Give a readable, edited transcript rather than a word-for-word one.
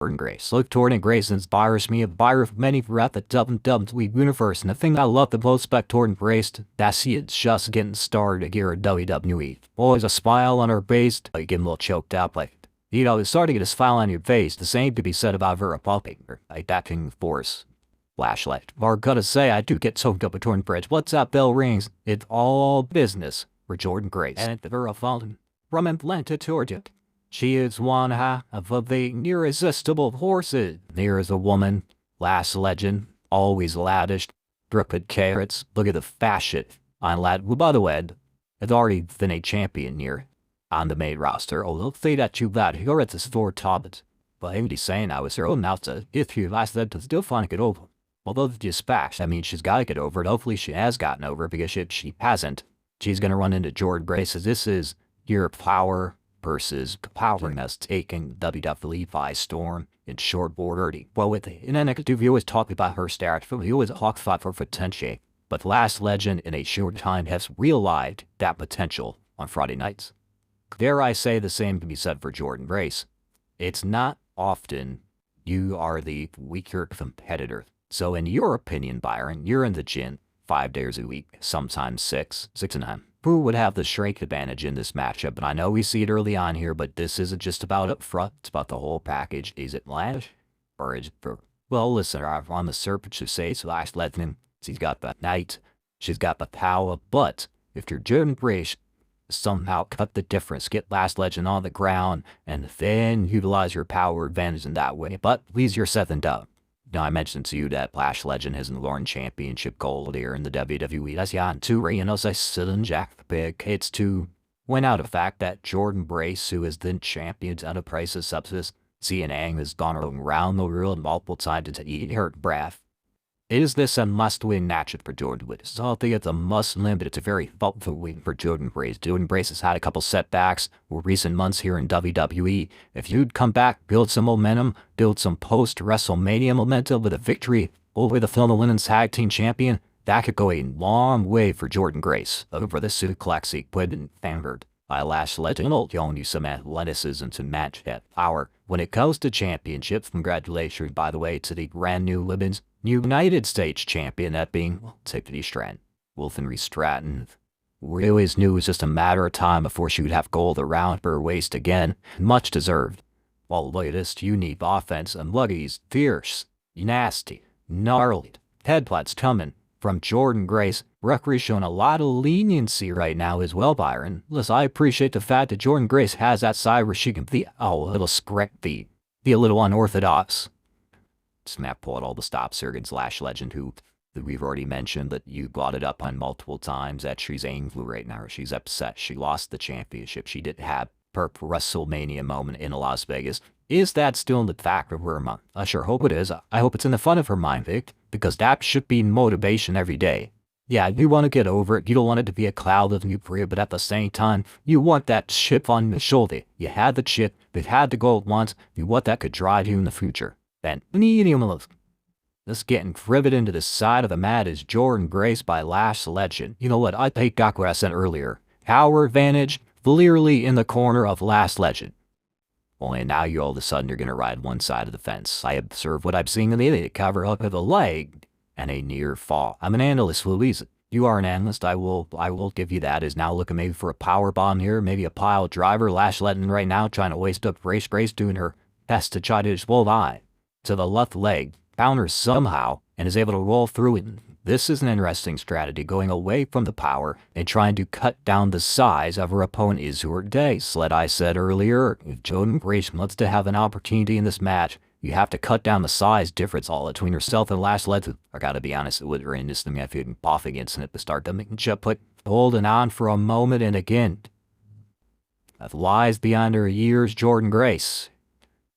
Jordynne Grace. Look, Jordynne Grace inspires me, a buyer of many throughout the WWE universe, and the thing I love the most about Jordynne Grace, that she is just getting started here at WWE. Always a smile on her face, like getting a little choked up, like, it's starting to get a smile on your face. The same to be said about her pumping, like that can force. Flashlight. Or gotta say, I do get choked up with Jordynne Grace. What's that bell rings? It's all business for Jordynne Grace. And the Vera Fountain from Atlanta, Georgia. She is one half of the irresistible forces. There is a woman, Lash legend, always lavish, dripping carrots. Look at the fashion on lad. Who, by the way, has already been a champion here on the main roster. Oh, they'll say that you got here at the store topics. But I'm just saying I was her own outside. If you last said to still find it over. Although the dispatch, I mean, she's got to get over it. Hopefully she has gotten over it, because if she hasn't, she's going to run into Jordynne Grace. This is your power versus power that's taking WWE by storm in short order. Well, with in NXT, we always talk about her stats, we always talk about her potential, but Lash legend in a short time has realized that potential on Friday nights. Dare I say the same can be said for Jordynne Grace. It's not often you are the weaker competitor. So in your opinion, Byron, you're in the gym 5 days a week, sometimes 6 and 9. Who would have the strength advantage in this matchup? And I know we see it early on here, but this isn't just about up front. It's about the whole package. Is it Lash? Or is it... Well, listen, on the surface to say it's Lash legend. She's got the night. She's got the power. But if you're Jordynne Grace, somehow cut the difference. Get Lash legend on the ground, and then utilize your power advantage in that way. But please, you're Seth and Doug. Now, I mentioned to you that Lash legend has an Lauren championship gold here in the WWE. That's two Rhinos, I sit and Jack the Pig. It's to win out the fact that Jordynne Grace, who has been champions at a price of substance, CNN has gone around the world multiple times to eat her breath. Is this a must-win matchup for Jordynne Grace? So I think it's a must-win, but it's a very thoughtful win for Jordynne Grace. Jordynne Grace has had a couple setbacks over recent months here in WWE. If you'd come back, build some momentum, build some post-WrestleMania momentum with a victory over the former Women's Tag Team Champion, that could go a long way for Jordynne Grace. Over the Super Classic, put in favored by Lash legend, showing you some athleticism to match that power. When it comes to championships, congratulations, by the way, to the brand new Women's United States champion, that being Tiffany Stratton. Wolfenry Stratton. We always knew it was just a matter of time before she would have gold around her waist again. Much deserved. Well, look at this unique offense, and look, he's fierce, nasty, gnarly. Headbutts coming from Jordynne Grace. Referee's showing a lot of leniency right now as well, Byron. Listen, I appreciate the fact that Jordynne Grace has that side where she can be a little scrappy, be a little unorthodox. Snap pulled all the stops here against Lash legend, who we've already mentioned that you brought it up on multiple times that she's angry right now. She's upset. She lost the championship. She didn't have her WrestleMania moment in Las Vegas. Is that still in the fact of her mind? I sure hope it is. I hope it's in the front of her mind, Vic, because that should be motivation every day. Yeah, you want to get over it. You don't want it to be a cloud of euphoria, but at the same time, you want that chip on your shoulder. You had the chip. They've had the gold once. You want that could drive you in the future. Then, this getting riveted into the side of the mat is Jordynne Grace by Lash legend. You know what? I take back what I said earlier. Power advantage clearly in the corner of Lash legend. Only now you all of a sudden you're going to ride one side of the fence. I observe what I'm seeing in the cover up of the leg and a near fall. I'm an analyst, Louise. You are an analyst. I will give you that. Is now looking maybe for a power bomb here, maybe a pile driver. Lash legend right now trying to waste up Grace doing her best to try to just roll eye to the left leg, counters somehow, and is able to roll through it. This is an interesting strategy, going away from the power and trying to cut down the size of her opponent is her day. Sled, I said earlier, if Jordynne Grace wants to have an opportunity in this match, you have to cut down the size difference all between herself and Lash legend. I gotta be honest, it would be in this thing if you'd buff against it to start to make put holding on for a moment, and again, that lies beyond her years, Jordynne Grace.